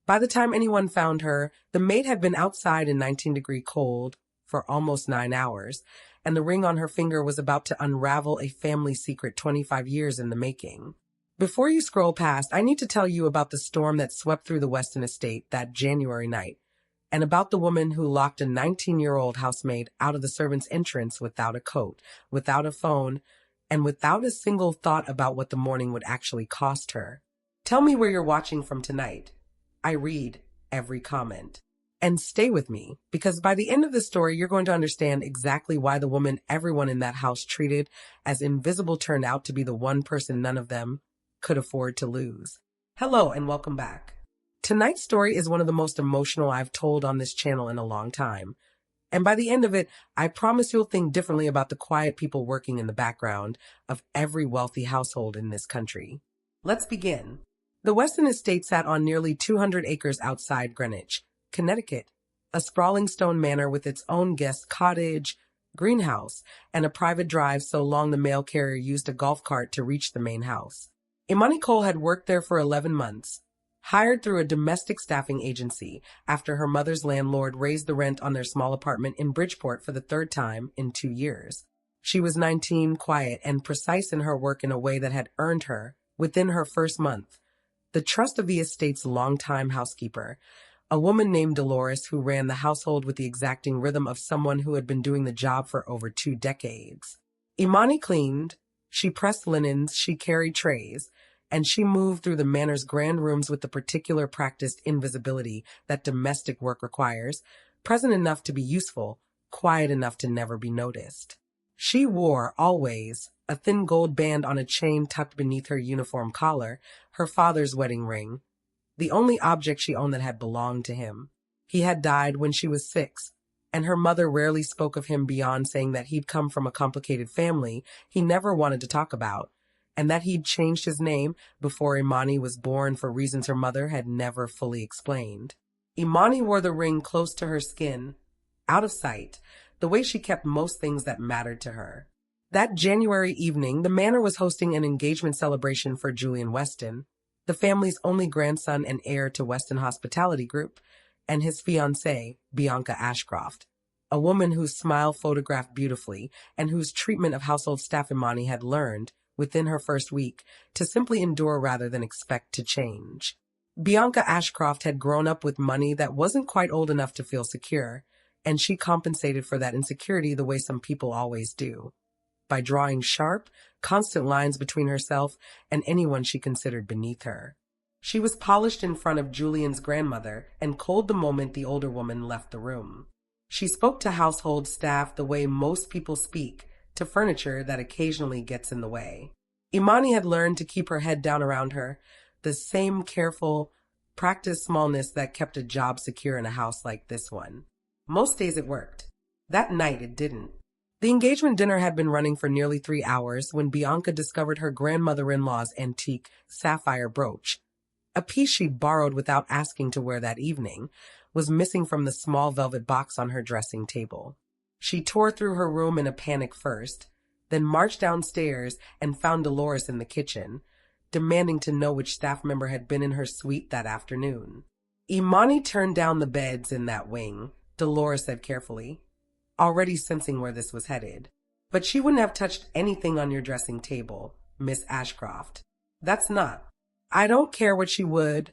By the time anyone found her, the maid had been outside in 19-degree cold for almost 9 hours, and the ring on her finger was about to unravel a family secret 25 years in the making. Before you scroll past, I need to tell you about the storm that swept through the Weston estate that January night, and about the woman who locked a 19-year-old housemaid out of the servants' entrance without a coat, without a phone, and without a single thought about what the morning would actually cost her. Tell me where you're watching from tonight. I read every comment. And stay with me, because by the end of the story, you're going to understand exactly why the woman everyone in that house treated as invisible turned out to be the one person none of them could afford to lose. Hello and welcome back. Tonight's story is one of the most emotional I've told on this channel in a long time. And by the end of it, I promise you'll think differently about the quiet people working in the background of every wealthy household in this country. Let's begin. The Weston estate sat on nearly 200 acres outside Greenwich, Connecticut, a sprawling stone manor with its own guest cottage, greenhouse, and a private drive so long the mail carrier used a golf cart to reach the main house. Imani Cole had worked there for 11 months, hired through a domestic staffing agency after her mother's landlord raised the rent on their small apartment in Bridgeport for the third time in 2 years. She was 19, quiet, and precise in her work in a way that had earned her, within her first month, the trust of the estate's longtime housekeeper, a woman named Dolores who ran the household with the exacting rhythm of someone who had been doing the job for over 2 decades. Imani cleaned, she pressed linens, she carried trays, and she moved through the manor's grand rooms with the particular practiced invisibility that domestic work requires, present enough to be useful, quiet enough to never be noticed. She wore, always, a thin gold band on a chain tucked beneath her uniform collar, her father's wedding ring, the only object she owned that had belonged to him. He had died when she was 6, and her mother rarely spoke of him beyond saying that he'd come from a complicated family he never wanted to talk about, and that he'd changed his name before Imani was born for reasons her mother had never fully explained. Imani wore the ring close to her skin, out of sight, the way she kept most things that mattered to her. That January evening, the manor was hosting an engagement celebration for Julian Weston, the family's only grandson and heir to Weston Hospitality Group, and his fiancée, Bianca Ashcroft, a woman whose smile photographed beautifully and whose treatment of household staff Imani had learned, within her first week, to simply endure rather than expect to change. Bianca Ashcroft had grown up with money that wasn't quite old enough to feel secure, and she compensated for that insecurity the way some people always do, by drawing sharp, constant lines between herself and anyone she considered beneath her. She was polished in front of Julian's grandmother and cold the moment the older woman left the room. She spoke to household staff the way most people speak, to furniture that occasionally gets in the way. Imani had learned to keep her head down around her, the same careful, practiced smallness that kept a job secure in a house like this one. Most days it worked. That night it didn't. The engagement dinner had been running for nearly 3 hours when Bianca discovered her grandmother-in-law's antique sapphire brooch, a piece she'd borrowed without asking to wear that evening, was missing from the small velvet box on her dressing table. She tore through her room in a panic first, then marched downstairs and found Dolores in the kitchen, demanding to know which staff member had been in her suite that afternoon. Imani turned down the beds in that wing, Dolores said carefully, already sensing where this was headed. But she wouldn't have touched anything on your dressing table, Miss Ashcroft. That's not. I don't care what she would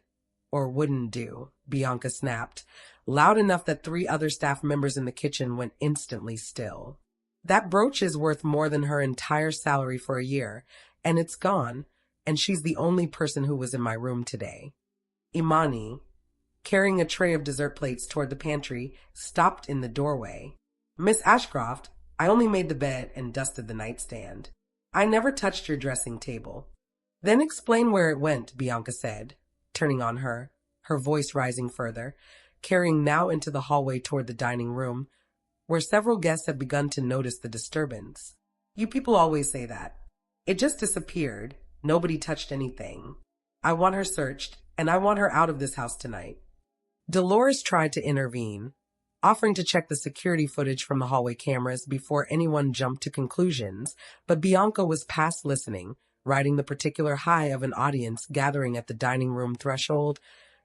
or wouldn't do, Bianca snapped, loud enough that 3 other staff members in the kitchen went instantly still. That brooch is worth more than her entire salary for a year, and it's gone, and she's the only person who was in my room today. Imani, carrying a tray of dessert plates toward the pantry, stopped in the doorway. Miss Ashcroft, I only made the bed and dusted the nightstand. I never touched your dressing table. Then explain where it went, Bianca said, turning on her, her voice rising further, carrying now into the hallway toward the dining room, where several guests had begun to notice the disturbance. You people always say that. It just disappeared. Nobody touched anything. I want her searched, and I want her out of this house tonight. Dolores tried to intervene, offering to check the security footage from the hallway cameras before anyone jumped to conclusions, but Bianca was past listening, riding the particular high of an audience gathering at the dining room threshold,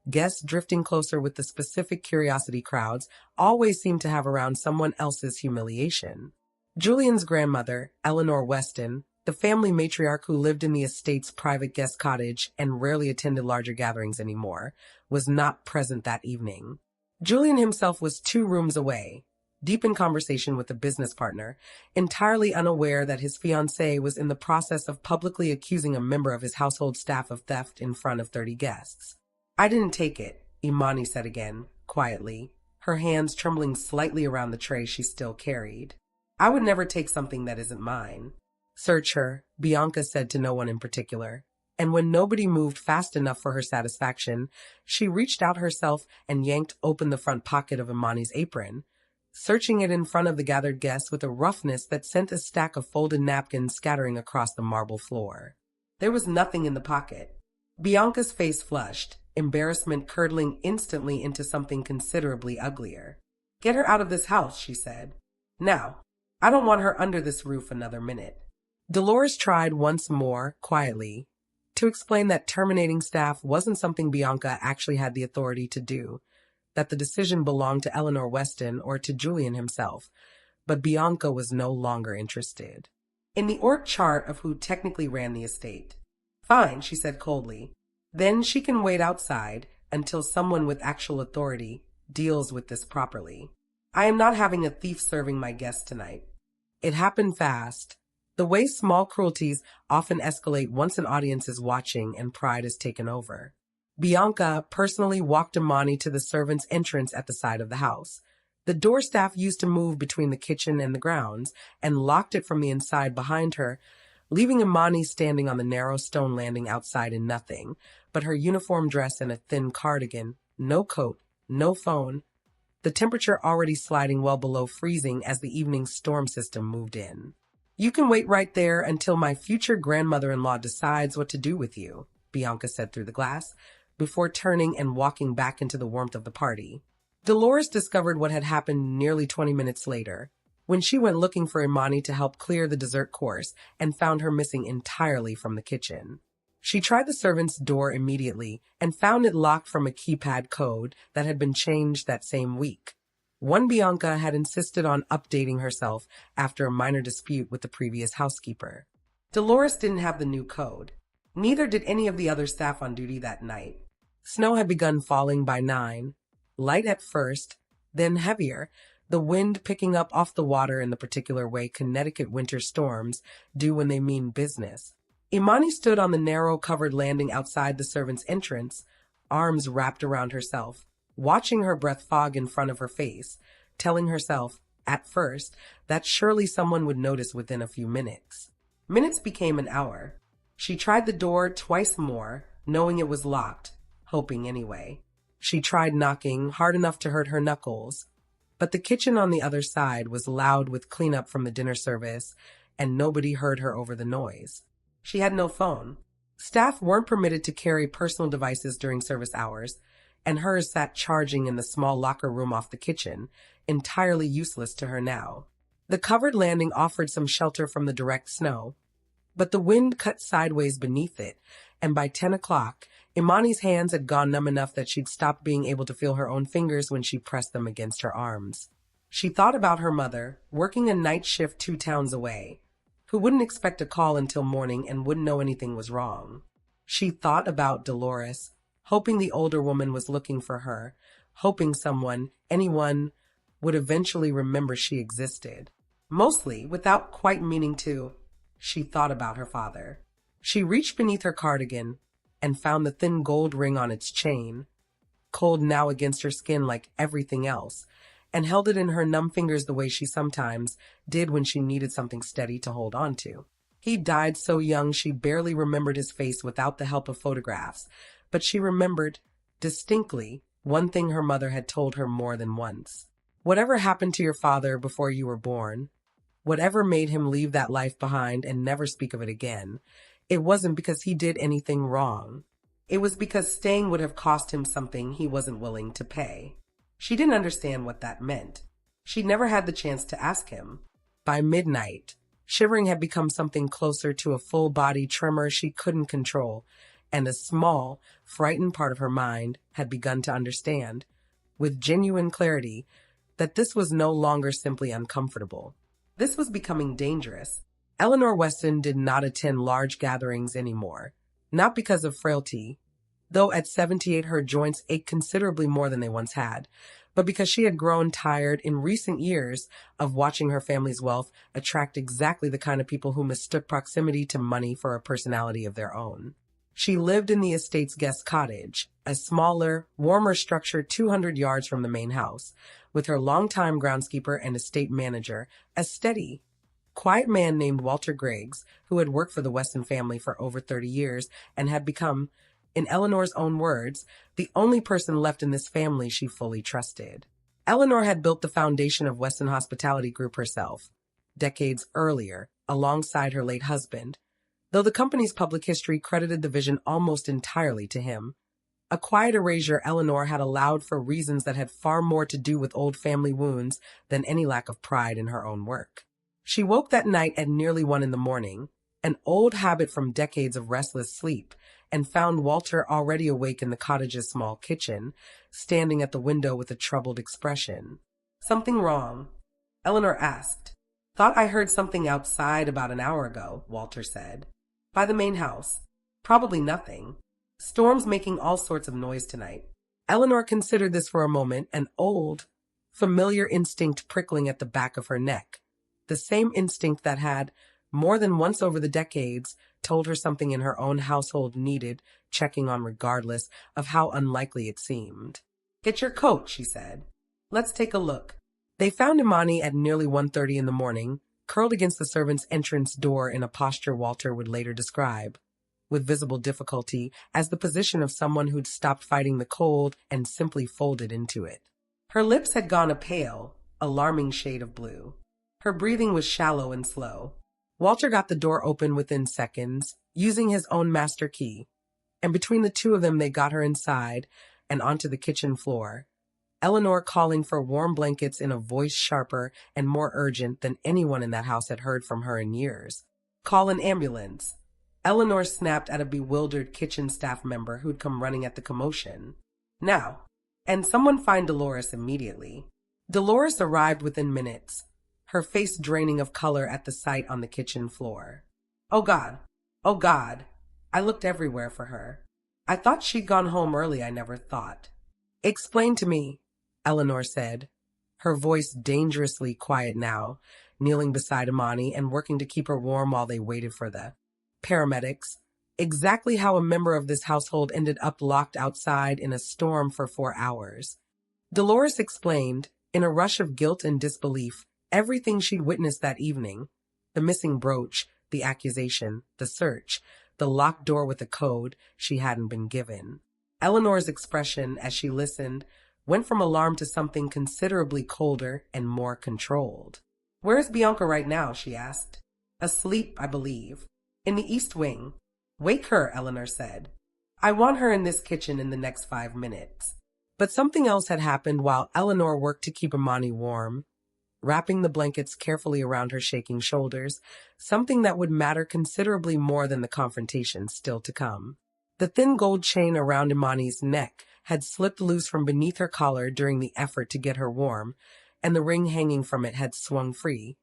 Guests drifting closer with the specific curiosity crowds always seemed to have around someone else's humiliation. Julian's grandmother, Eleanor Weston, the family matriarch who lived in the estate's private guest cottage and rarely attended larger gatherings anymore, was not present that evening. Julian himself was 2 rooms away, deep in conversation with a business partner, entirely unaware that his fiancée was in the process of publicly accusing a member of his household staff of theft in front of 30 guests. "I didn't take it," Imani said again, quietly, her hands trembling slightly around the tray she still carried. "I would never take something that isn't mine." "Search her," Bianca said to no one in particular. And when nobody moved fast enough for her satisfaction, she reached out herself and yanked open the front pocket of Imani's apron, searching it in front of the gathered guests with a roughness that sent a stack of folded napkins scattering across the marble floor. There was nothing in the pocket. Bianca's face flushed, embarrassment curdling instantly into something considerably uglier. "Get her out of this house," she said. "Now. I don't want her under this roof another minute." Dolores tried once more, quietly, to explain that terminating staff wasn't something Bianca actually had the authority to do, that the decision belonged to Eleanor Weston or to Julian himself, but Bianca was no longer interested in the org chart of who technically ran the estate. "Fine," she said coldly. "Then she can wait outside until someone with actual authority deals with this properly. I am not having a thief serving my guests tonight." It happened fast, the way small cruelties often escalate once an audience is watching and pride is taken over. Bianca personally walked Imani to the servants' entrance at the side of the house. The door staff used to move between the kitchen and the grounds and locked it from the inside behind her, leaving Imani standing on the narrow stone landing outside in nothing but her uniform dress and a thin cardigan, no coat, no phone, the temperature already sliding well below freezing as the evening storm system moved in. "You can wait right there until my future grandmother-in-law decides what to do with you," Bianca said through the glass, before turning and walking back into the warmth of the party. Dolores discovered what had happened nearly 20 minutes later, when she went looking for Imani to help clear the dessert course and found her missing entirely from the kitchen. She tried the servant's door immediately and found it locked from a keypad code that had been changed that same week. One Bianca had insisted on updating herself after a minor dispute with the previous housekeeper. Dolores didn't have the new code. Neither did any of the other staff on duty that night. Snow had begun falling by 9, light at first, then heavier, the wind picking up off the water in the particular way Connecticut winter storms do when they mean business. Imani stood on the narrow covered landing outside the servants' entrance, arms wrapped around herself, watching her breath fog in front of her face, telling herself, at first, that surely someone would notice within a few minutes. Minutes became an hour. She tried the door twice more, knowing it was locked, hoping anyway. She tried knocking, hard enough to hurt her knuckles, but the kitchen on the other side was loud with cleanup from the dinner service, and nobody heard her over the noise. She had no phone. Staff weren't permitted to carry personal devices during service hours, and hers sat charging in the small locker room off the kitchen, entirely useless to her now. The covered landing offered some shelter from the direct snow, but the wind cut sideways beneath it, and by 10 o'clock, Imani's hands had gone numb enough that she'd stopped being able to feel her own fingers when she pressed them against her arms. She thought about her mother, working a night shift 2 towns away, who wouldn't expect a call until morning and wouldn't know anything was wrong. She thought about Dolores, hoping the older woman was looking for her, hoping someone, anyone, would eventually remember she existed. Mostly, without quite meaning to, she thought about her father. She reached beneath her cardigan and found the thin gold ring on its chain, cold now against her skin like everything else, and held it in her numb fingers the way she sometimes did when she needed something steady to hold on to. He died so young she barely remembered his face without the help of photographs, but she remembered, distinctly, one thing her mother had told her more than once. Whatever happened to your father before you were born, whatever made him leave that life behind and never speak of it again, it wasn't because he did anything wrong. It was because staying would have cost him something he wasn't willing to pay. She didn't understand what that meant. She'd never had the chance to ask him. By midnight, shivering had become something closer to a full-body tremor she couldn't control, and a small, frightened part of her mind had begun to understand, with genuine clarity, that this was no longer simply uncomfortable. This was becoming dangerous. Eleanor Weston did not attend large gatherings anymore, not because of frailty, though at 78 her joints ached considerably more than they once had, but because she had grown tired in recent years of watching her family's wealth attract exactly the kind of people who mistook proximity to money for a personality of their own. She lived in the estate's guest cottage, a smaller, warmer structure 200 yards from the main house, with her longtime groundskeeper and estate manager, a steady, quiet man named Walter Griggs, who had worked for the Weston family for over 30 years and had become, in Eleanor's own words, the only person left in this family she fully trusted. Eleanor had built the foundation of Weston Hospitality Group herself, decades earlier, alongside her late husband, though the company's public history credited the vision almost entirely to him. A quiet erasure Eleanor had allowed for reasons that had far more to do with old family wounds than any lack of pride in her own work. She woke that night at nearly 1 a.m, an old habit from decades of restless sleep, and found Walter already awake in the cottage's small kitchen, standing at the window with a troubled expression. "Something wrong?" Eleanor asked. "Thought I heard something outside about an hour ago," Walter said. "By the main house. Probably nothing. Storm's making all sorts of noise tonight." Eleanor considered this for a moment, an old, familiar instinct prickling at the back of her neck. The same instinct that had, more than once over the decades, told her something in her own household needed checking on regardless of how unlikely it seemed. "Get your coat," she said. "Let's take a look." They found Imani at nearly 1:30 in the morning, curled against the servants' entrance door in a posture Walter would later describe, with visible difficulty, as the position of someone who'd stopped fighting the cold and simply folded into it. Her lips had gone a pale, alarming shade of blue. Her breathing was shallow and slow. Walter got the door open within seconds, using his own master key, and between the two of them they got her inside and onto the kitchen floor, Eleanor calling for warm blankets in a voice sharper and more urgent than anyone in that house had heard from her in years. "Call an ambulance." Eleanor snapped at a bewildered kitchen staff member who'd come running at the commotion. "Now, and someone find Dolores immediately." Dolores arrived within minutes, her face draining of color at the sight on the kitchen floor. Oh God. I looked everywhere for her. I thought she'd gone home early, I never thought." "Explain to me," Eleanor said, her voice dangerously quiet now, kneeling beside Imani and working to keep her warm while they waited for the paramedics, exactly how a member of this household ended up locked outside in a storm for 4 hours. Dolores explained, in a rush of guilt and disbelief, everything she'd witnessed that evening: the missing brooch, the accusation, the search, the locked door with a code she hadn't been given. Eleanor's expression, as she listened, went from alarm to something considerably colder and more controlled. "Where's Bianca right now?" she asked. "Asleep, I believe. In the East Wing." "Wake her," Eleanor said. "I want her in this kitchen in the next 5 minutes." But something else had happened while Eleanor worked to keep Imani warm, wrapping the blankets carefully around her shaking shoulders, something that would matter considerably more than the confrontation still to come. The thin gold chain around Imani's neck had slipped loose from beneath her collar during the effort to get her warm, and the ring hanging from it had swung free,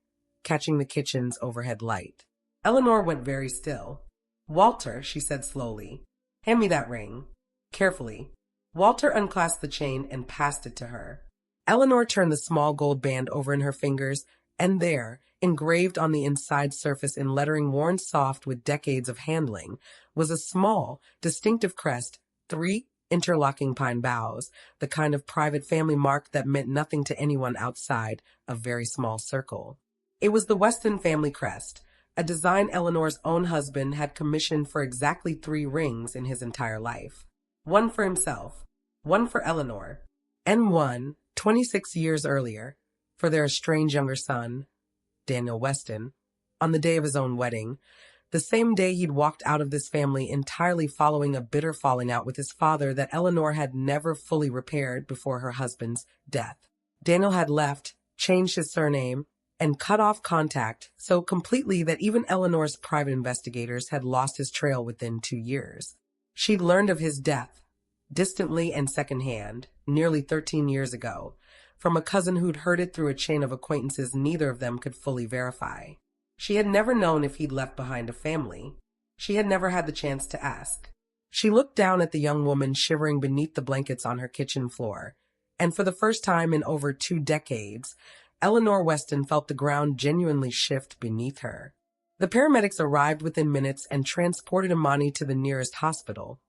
catching the kitchen's overhead light. Eleanor went very still. "Walter," she said slowly, "hand me that ring." Carefully, Walter unclasped the chain and passed it to her. Eleanor turned the small gold band over in her fingers, and there, engraved on the inside surface in lettering worn soft with decades of handling, was a small, distinctive crest, 3 interlocking pine boughs, the kind of private family mark that meant nothing to anyone outside a very small circle. It was the Weston family crest, a design Eleanor's own husband had commissioned for exactly 3 rings in his entire life. One for himself, one for Eleanor, and one, 26 years earlier, for their estranged younger son, Daniel Weston, on the day of his own wedding, the same day he'd walked out of this family entirely following a bitter falling out with his father that Eleanor had never fully repaired before her husband's death. Daniel had left, changed his surname, and cut off contact so completely that even Eleanor's private investigators had lost his trail within 2 years. She'd learned of his death, distantly and secondhand, nearly 13 years ago, from a cousin who'd heard it through a chain of acquaintances neither of them could fully verify. She had never known if he'd left behind a family. She had never had the chance to ask. She looked down at the young woman shivering beneath the blankets on her kitchen floor, and for the first time in over 2 decades, Eleanor Weston felt the ground genuinely shift beneath her. The paramedics arrived within minutes and transported Imani to the nearest hospital,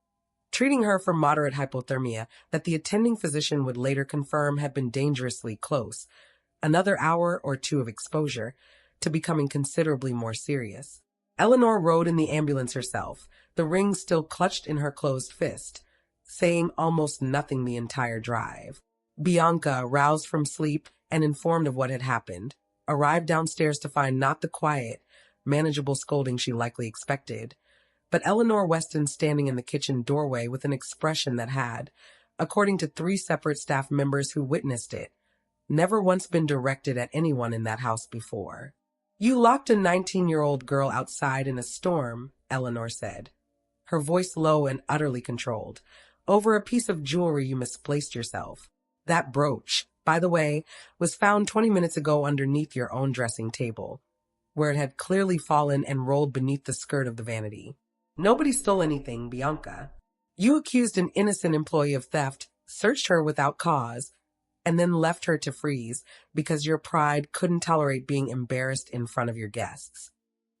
treating her for moderate hypothermia that the attending physician would later confirm had been dangerously close, another hour or 2 of exposure, to becoming considerably more serious. Eleanor rode in the ambulance herself, the ring still clutched in her closed fist, saying almost nothing the entire drive. Bianca, roused from sleep and informed of what had happened, arrived downstairs to find not the quiet, manageable scolding she likely expected, but Eleanor Weston standing in the kitchen doorway with an expression that had, according to 3 separate staff members who witnessed it, never once been directed at anyone in that house before. "You locked a 19-year-old girl outside in a storm," Eleanor said, her voice low and utterly controlled, "over a piece of jewelry you misplaced yourself. That brooch, by the way, was found 20 minutes ago underneath your own dressing table, where it had clearly fallen and rolled beneath the skirt of the vanity. Nobody stole anything, Bianca. You accused an innocent employee of theft, searched her without cause, and then left her to freeze because your pride couldn't tolerate being embarrassed in front of your guests."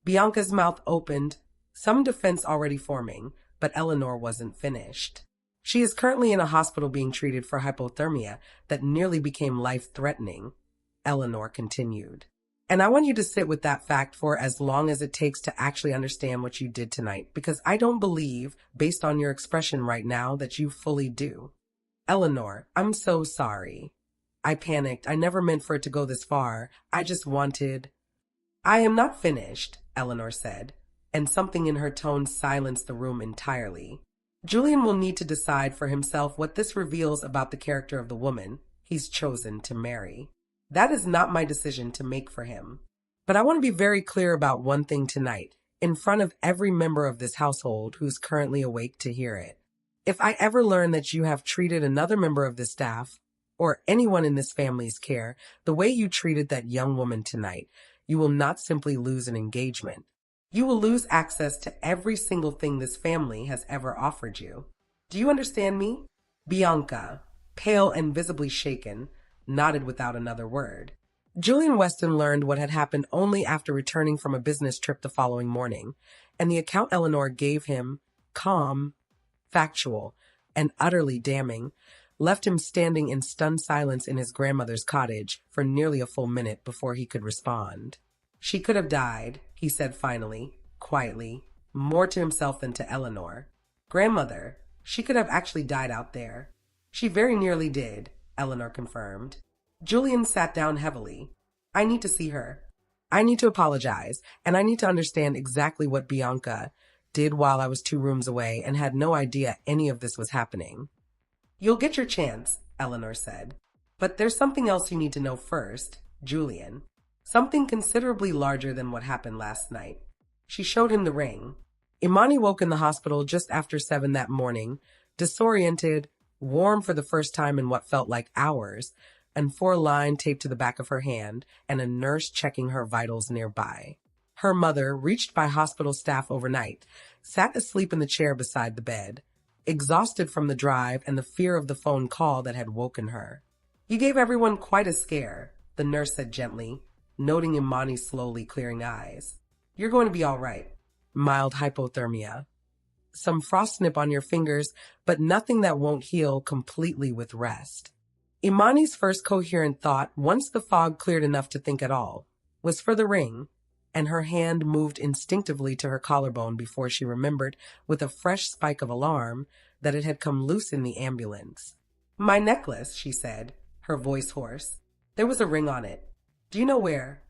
Bianca's mouth opened, some defense already forming, but Eleanor wasn't finished. "She is currently in a hospital being treated for hypothermia that nearly became life-threatening," Eleanor continued. "And I want you to sit with that fact for as long as it takes to actually understand what you did tonight, because I don't believe, based on your expression right now, that you fully do." "Eleanor, I'm so sorry. I panicked. I never meant for it to go this far. I just wanted—" "I am not finished," Eleanor said, and something in her tone silenced the room entirely. "Julian will need to decide for himself what this reveals about the character of the woman he's chosen to marry. That is not my decision to make for him. But I want to be very clear about one thing tonight, in front of every member of this household who's currently awake to hear it. If I ever learn that you have treated another member of the staff, or anyone in this family's care, the way you treated that young woman tonight, you will not simply lose an engagement. You will lose access to every single thing this family has ever offered you. Do you understand me?" Bianca, pale and visibly shaken, nodded without another word. Julian Weston learned what had happened only after returning from a business trip the following morning, and the account Eleanor gave him, calm, factual, and utterly damning, left him standing in stunned silence in his grandmother's cottage for nearly a full minute before he could respond. "She could have died," he said finally, quietly, more to himself than to Eleanor. "Grandmother, she could have actually died out there." "She very nearly did," Eleanor confirmed. Julian sat down heavily. "I need to see her. I need to apologize, and I need to understand exactly what Bianca did while I was 2 rooms away and had no idea any of this was happening." "You'll get your chance," Eleanor said. "But there's something else you need to know first, Julian. Something considerably larger than what happened last night." She showed him the ring. Imani woke in the hospital just after 7 that morning, disoriented, warm for the first time in what felt like hours, and 4 lines taped to the back of her hand, and a nurse checking her vitals nearby. Her mother, reached by hospital staff overnight, sat asleep in the chair beside the bed, exhausted from the drive and the fear of the phone call that had woken her. "You gave everyone quite a scare," the nurse said gently, noting Imani's slowly clearing eyes. "You're going to be all right. Mild hypothermia. Some frost nip on your fingers, but nothing that won't heal completely with rest." Imani's first coherent thought, once the fog cleared enough to think at all, was for the ring, and her hand moved instinctively to her collarbone before she remembered, with a fresh spike of alarm, that it had come loose in the ambulance. "My necklace," she said, her voice hoarse. "There was a ring on it. Do you know where?"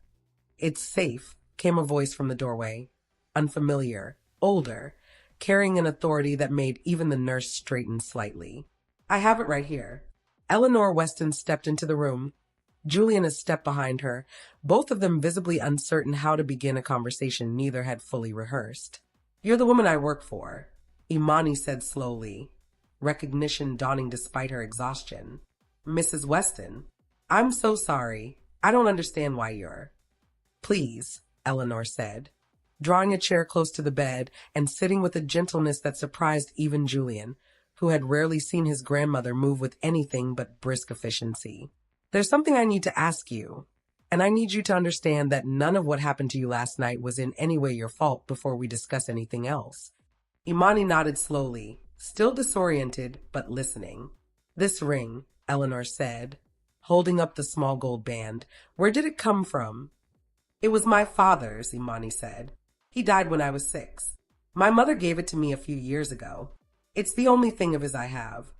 "It's safe," came a voice from the doorway, unfamiliar, older, carrying an authority that made even the nurse straighten slightly. "I have it right here." Eleanor Weston stepped into the room, Julian a step behind her, both of them visibly uncertain how to begin a conversation neither had fully rehearsed. "You're the woman I work for. Imani said slowly, recognition dawning despite her exhaustion. Mrs. Weston, I'm so sorry. I don't understand why you're. Please, Eleanor said, drawing a chair close to the bed and sitting with a gentleness that surprised even Julian, who had rarely seen his grandmother move with anything but brisk efficiency. There's something I need to ask you, and I need you to understand that none of what happened to you last night was in any way your fault before we discuss anything else. Imani nodded slowly, still disoriented but listening. This ring, Eleanor said, holding up the small gold band. Where did it come from? It was my father's, Imani said. He died when I was 6. My mother gave it to me a few years ago. It's the only thing of his I have.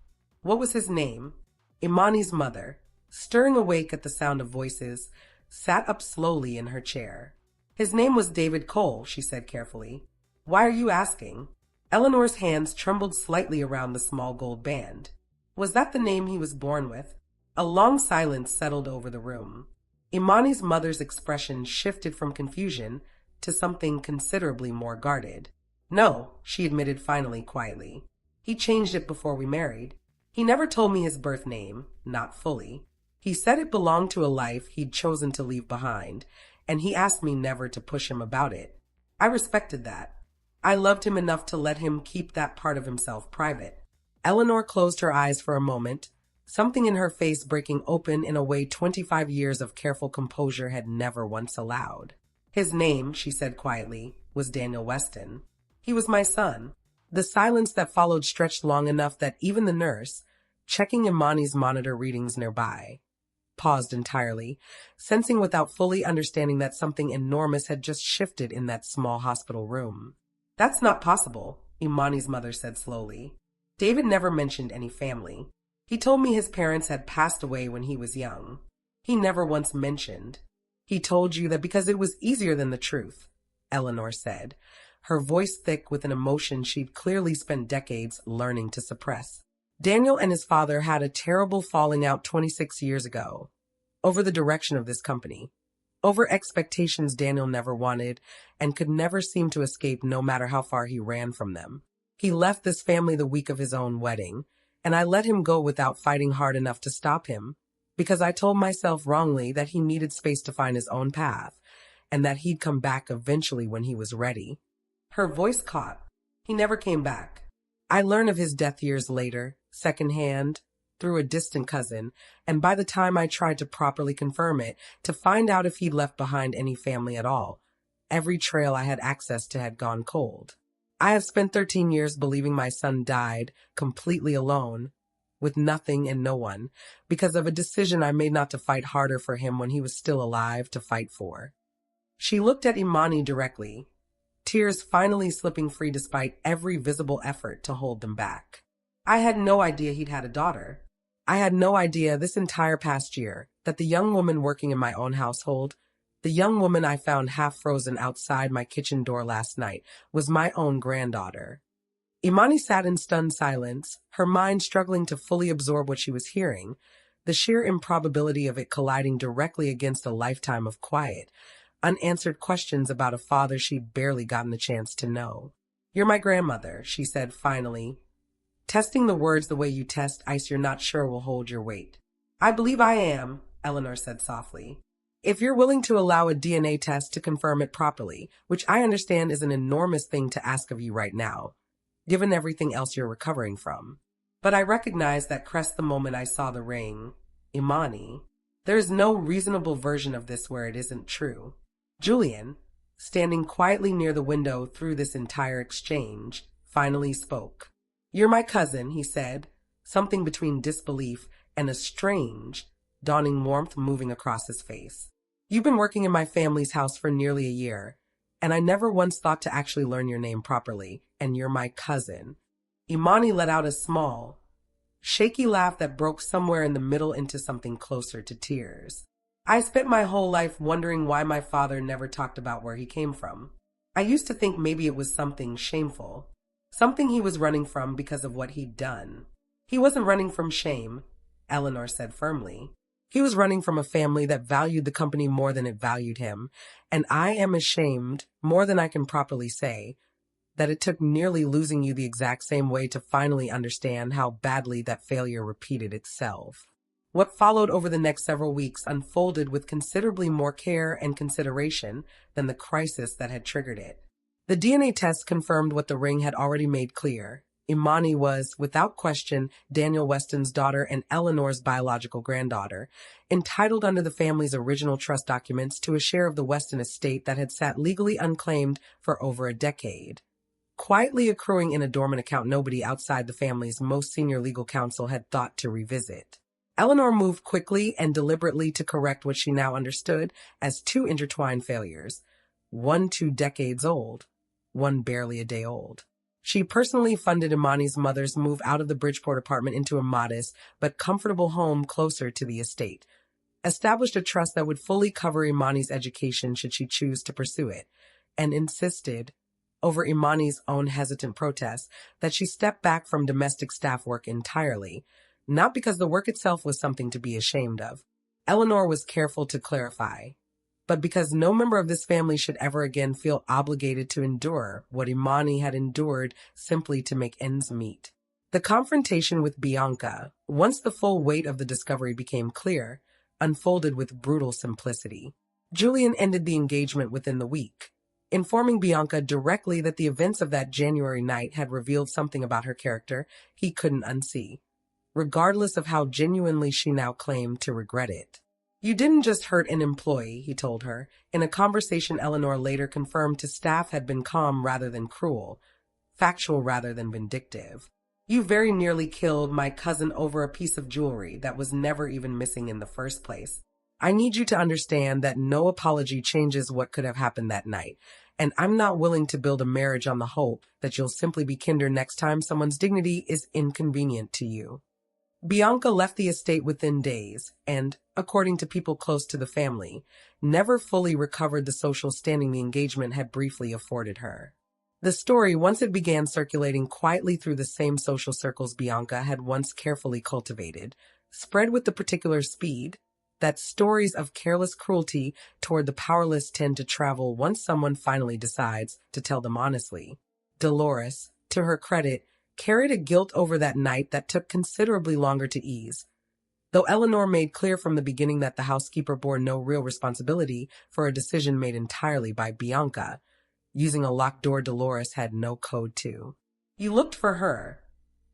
What was his name? Imani's mother, stirring awake at the sound of voices, sat up slowly in her chair. His name was David Cole, she said carefully. Why are you asking? Eleanor's hands trembled slightly around the small gold band. Was that the name he was born with? A long silence settled over the room. Imani's mother's expression shifted from confusion to something considerably more guarded. No, she admitted finally quietly. He changed it before we married. He never told me his birth name, not fully. He said it belonged to a life he'd chosen to leave behind, and he asked me never to push him about it. I respected that. I loved him enough to let him keep that part of himself private. Eleanor closed her eyes for a moment, something in her face breaking open in a way 25 years of careful composure had never once allowed. His name, she said quietly, was Daniel Weston. He was my son. The silence that followed stretched long enough that even the nurse, checking Imani's monitor readings nearby, paused entirely, sensing without fully understanding that something enormous had just shifted in that small hospital room. That's not possible, Imani's mother said slowly. David never mentioned any family. He told me his parents had passed away when he was young. He never once mentioned. He told you that because it was easier than the truth, Eleanor said, her voice thick with an emotion she'd clearly spent decades learning to suppress. Daniel and his father had a terrible falling out 26 years ago over the direction of this company, over expectations Daniel never wanted and could never seem to escape no matter how far he ran from them. He left this family the week of his own wedding, and I let him go without fighting hard enough to stop him, because I told myself wrongly that he needed space to find his own path, and that he'd come back eventually when he was ready. Her voice caught. He never came back. I learned of his death years later, secondhand, through a distant cousin, and by the time I tried to properly confirm it, to find out if he'd left behind any family at all, every trail I had access to had gone cold. I have spent 13 years believing my son died completely alone, with nothing and no one, because of a decision I made not to fight harder for him when he was still alive to fight for. She looked at Imani directly, tears finally slipping free despite every visible effort to hold them back. I had no idea he'd had a daughter. I had no idea this entire past year that the young woman working in my own household, the young woman I found half frozen outside my kitchen door last night, was my own granddaughter. Imani sat in stunned silence, her mind struggling to fully absorb what she was hearing, the sheer improbability of it colliding directly against a lifetime of quiet, unanswered questions about a father she'd barely gotten the chance to know. You're my grandmother, she said finally, testing the words the way you test ice you're not sure will hold your weight. I believe I am, Eleanor said softly. If you're willing to allow a DNA test to confirm it properly, which I understand is an enormous thing to ask of you right now, given everything else you're recovering from. But I recognized that crest the moment I saw the ring. Imani, there is no reasonable version of this where it isn't true. Julian, standing quietly near the window through this entire exchange, finally spoke. You're my cousin, he said, something between disbelief and a strange, dawning warmth moving across his face. You've been working in my family's house for nearly a year, and I never once thought to actually learn your name properly, and you're my cousin. Imani let out a small, shaky laugh that broke somewhere in the middle into something closer to tears. I spent my whole life wondering why my father never talked about where he came from. I used to think maybe it was something shameful, something he was running from because of what he'd done. He wasn't running from shame, Eleanor said firmly. He was running from a family that valued the company more than it valued him, and I am ashamed, more than I can properly say, that it took nearly losing you the exact same way to finally understand how badly that failure repeated itself. What followed over the next several weeks unfolded with considerably more care and consideration than the crisis that had triggered it. The DNA test confirmed what the ring had already made clear. Imani was, without question, Daniel Weston's daughter and Eleanor's biological granddaughter, entitled under the family's original trust documents to a share of the Weston estate that had sat legally unclaimed for over a decade. Quietly accruing in a dormant account nobody outside the family's most senior legal counsel had thought to revisit. Eleanor moved quickly and deliberately to correct what she now understood as two intertwined failures, one 2 decades old, one barely a day old. She personally funded Imani's mother's move out of the Bridgeport apartment into a modest but comfortable home closer to the estate, established a trust that would fully cover Imani's education should she choose to pursue it, and insisted, over Imani's own hesitant protests, that she step back from domestic staff work entirely, not because the work itself was something to be ashamed of. Eleanor was careful to clarify, but because no member of this family should ever again feel obligated to endure what Imani had endured simply to make ends meet. The confrontation with Bianca, once the full weight of the discovery became clear, unfolded with brutal simplicity. Julian ended the engagement within the week, informing Bianca directly that the events of that January night had revealed something about her character he couldn't unsee, regardless of how genuinely she now claimed to regret it. "You didn't just hurt an employee," he told her, in a conversation Eleanor later confirmed to staff had been calm rather than cruel, factual rather than vindictive. "You very nearly killed my cousin over a piece of jewelry that was never even missing in the first place. I need you to understand that no apology changes what could have happened that night, and I'm not willing to build a marriage on the hope that you'll simply be kinder next time someone's dignity is inconvenient to you." Bianca left the estate within days and, according to people close to the family, never fully recovered the social standing the engagement had briefly afforded her. The story, once it began circulating quietly through the same social circles Bianca had once carefully cultivated, spread with the particular speed that stories of careless cruelty toward the powerless tend to travel once someone finally decides to tell them honestly. Dolores, to her credit, carried a guilt over that night that took considerably longer to ease, though Eleanor made clear from the beginning that the housekeeper bore no real responsibility for a decision made entirely by Bianca. Using a locked door Dolores had no code to. "You looked for her,"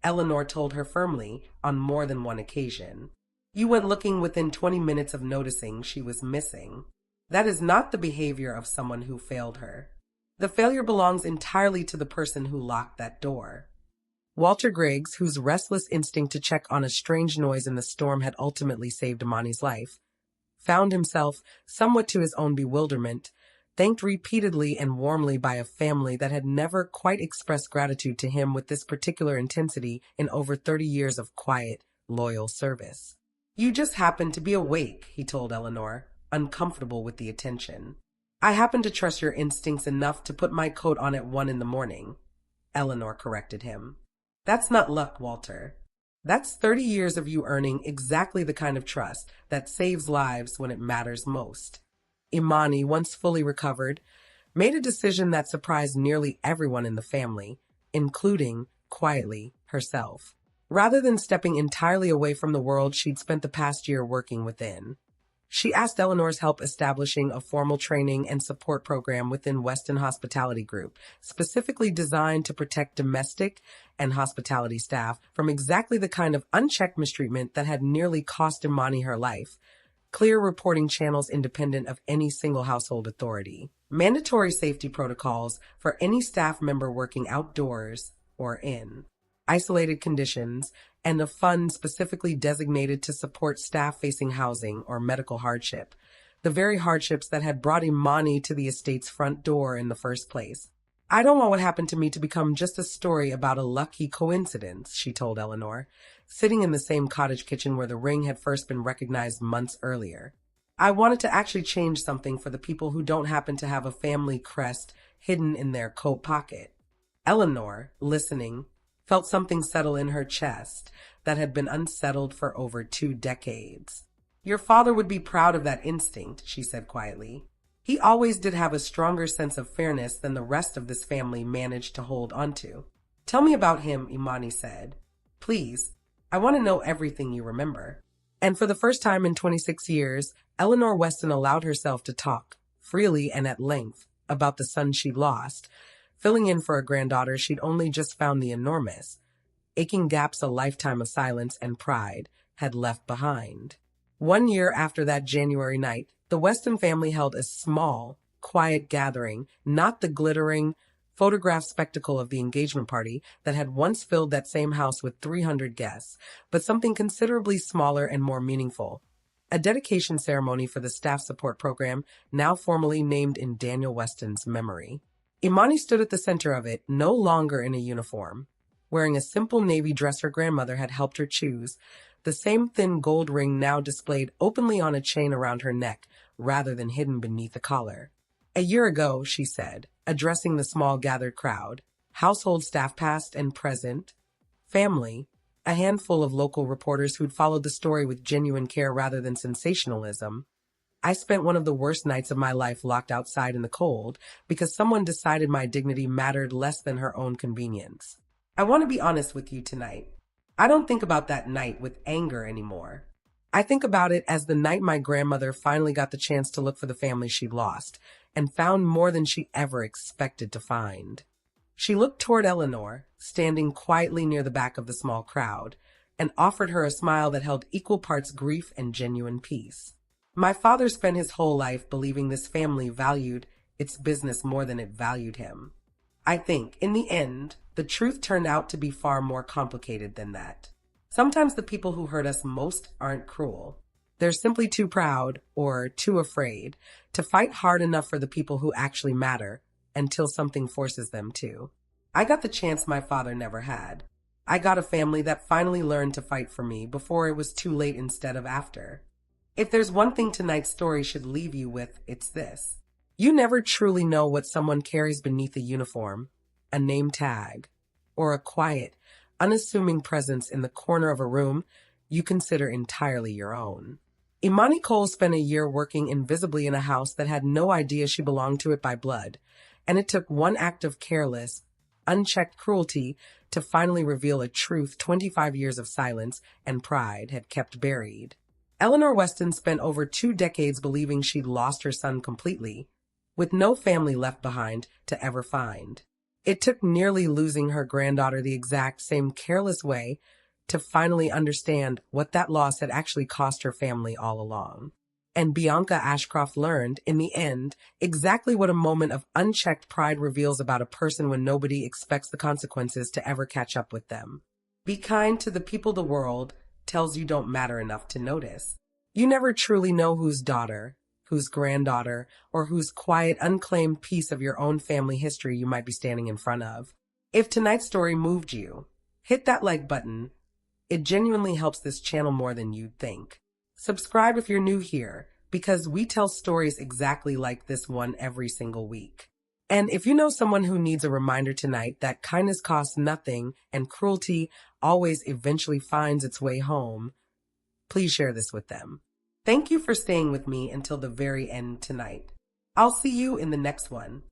Eleanor told her firmly on more than one occasion. "You went looking within 20 minutes of noticing she was missing. That is not the behavior of someone who failed her. The failure belongs entirely to the person who locked that door." Walter Griggs, whose restless instinct to check on a strange noise in the storm had ultimately saved Imani's life, found himself, somewhat to his own bewilderment, thanked repeatedly and warmly by a family that had never quite expressed gratitude to him with this particular intensity in over 30 years of quiet, loyal service. "You just happened to be awake," he told Eleanor, uncomfortable with the attention. "I happen to trust your instincts enough to put my coat on at 1 a.m, Eleanor corrected him. "That's not luck, Walter. That's 30 years of you earning exactly the kind of trust that saves lives when it matters most." Imani, once fully recovered, made a decision that surprised nearly everyone in the family, including, quietly, herself. Rather than stepping entirely away from the world she'd spent the past year working within, she asked Eleanor's help establishing a formal training and support program within Weston Hospitality Group, specifically designed to protect domestic and hospitality staff from exactly the kind of unchecked mistreatment that had nearly cost Imani her life. Clear reporting channels independent of any single household authority. Mandatory safety protocols for any staff member working outdoors or in isolated conditions, and a fund specifically designated to support staff facing housing or medical hardship, the very hardships that had brought Imani to the estate's front door in the first place. "I don't want what happened to me to become just a story about a lucky coincidence," she told Eleanor, sitting in the same cottage kitchen where the ring had first been recognized months earlier. "I wanted to actually change something for the people who don't happen to have a family crest hidden in their coat pocket." Eleanor, listening, felt something settle in her chest that had been unsettled for over 2 decades. "Your father would be proud of that instinct," she said quietly. He always did have a stronger sense of fairness than the rest of this family managed to hold onto. Tell me about him, Imani said. Please, I want to know everything you remember. And for the first time in 26 years, Eleanor Weston allowed herself to talk, freely and at length, about the son she'd lost, filling in for a granddaughter she'd only just found the enormous, aching gaps a lifetime of silence and pride had left behind. 1 year after that January night, the Weston family held a small, quiet gathering, not the glittering, photographed spectacle of the engagement party that had once filled that same house with 300 guests, but something considerably smaller and more meaningful. A dedication ceremony for the staff support program, now formally named in Daniel Weston's memory. Imani stood at the center of it, no longer in a uniform, wearing a simple navy dress her grandmother had helped her choose, the same thin gold ring now displayed openly on a chain around her neck, rather than hidden beneath a collar. A year ago, she said, addressing the small gathered crowd, household staff past and present, family, a handful of local reporters who'd followed the story with genuine care rather than sensationalism. I spent one of the worst nights of my life locked outside in the cold because someone decided my dignity mattered less than her own convenience. I want to be honest with you tonight. I don't think about that night with anger anymore. I think about it as the night my grandmother finally got the chance to look for the family she'd lost, and found more than she ever expected to find. She looked toward Eleanor, standing quietly near the back of the small crowd, and offered her a smile that held equal parts grief and genuine peace. My father spent his whole life believing this family valued its business more than it valued him. I think, in the end, the truth turned out to be far more complicated than that. Sometimes the people who hurt us most aren't cruel. They're simply too proud, or too afraid, to fight hard enough for the people who actually matter, until something forces them to. I got the chance my father never had. I got a family that finally learned to fight for me before it was too late instead of after. If there's one thing tonight's story should leave you with, it's this. You never truly know what someone carries beneath a uniform, a name tag, or a quiet, unassuming presence in the corner of a room you consider entirely your own. Imani Cole spent a year working invisibly in a house that had no idea she belonged to it by blood, and it took one act of careless, unchecked cruelty to finally reveal a truth 25 years of silence and pride had kept buried. Eleanor Weston spent over 2 decades believing she'd lost her son completely, with no family left behind to ever find. It took nearly losing her granddaughter the exact same careless way to finally understand what that loss had actually cost her family all along. And Bianca Ashcroft learned, in the end, exactly what a moment of unchecked pride reveals about a person when nobody expects the consequences to ever catch up with them. Be kind to the people the world tells you don't matter enough to notice. You never truly know whose daughter, whose granddaughter, or whose quiet, unclaimed piece of your own family history you might be standing in front of. If tonight's story moved you, hit that like button. It genuinely helps this channel more than you'd think. Subscribe if you're new here, because we tell stories exactly like this one every single week. And if you know someone who needs a reminder tonight that kindness costs nothing and cruelty always eventually finds its way home, please share this with them. Thank you for staying with me until the very end tonight. I'll see you in the next one.